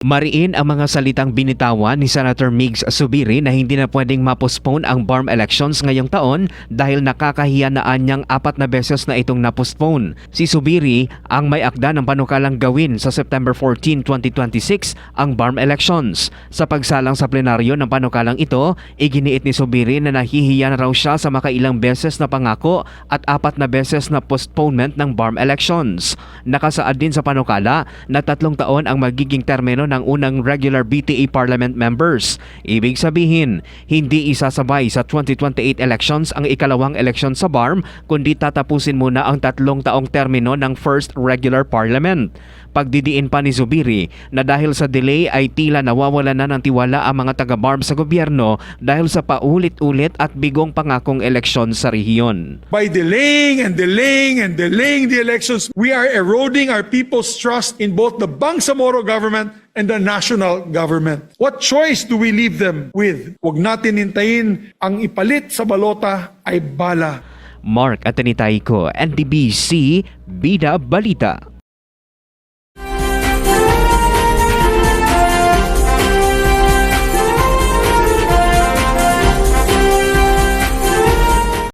Mariin ang mga salitang binitawan ni Senator Migs Zubiri na hindi na pwedeng ma-postpone ang BARM elections ngayong taon dahil nakakahiya na anyang 4 na beses na itong na-postpone. Si Zubiri ang may akda ng panukalang gawin sa September 14, 2026 ang BARM elections. Sa pagsalang sa plenaryo ng panukalang ito, iginiit ni Zubiri na nahihiya na raw siya sa makailang beses na pangako at 4 na beses na postponement ng BARM elections. Nakasaad din sa panukala na 3 taon ang magiging termino ng unang regular BTA Parliament members. Ibig sabihin, hindi isasabay sa 2028 elections ang ikalawang eleksyon sa BARM kundi tatapusin muna ang 3 taong termino ng first regular parliament. Pagdidiin pa ni Zubiri na dahil sa delay ay tila nawawala na ng tiwala ang mga taga-BARM sa gobyerno dahil sa paulit-ulit at bigong pangakong eleksyon sa rehiyon. By delaying and delaying and delaying the elections, we are eroding our people's trust in both the Bangsamoro government and the national government. What choice do we leave them with? Huwag natin hintayin ang ipalit sa balota ay bala. Mark Atenitay ko, NTBC, Bida Balita.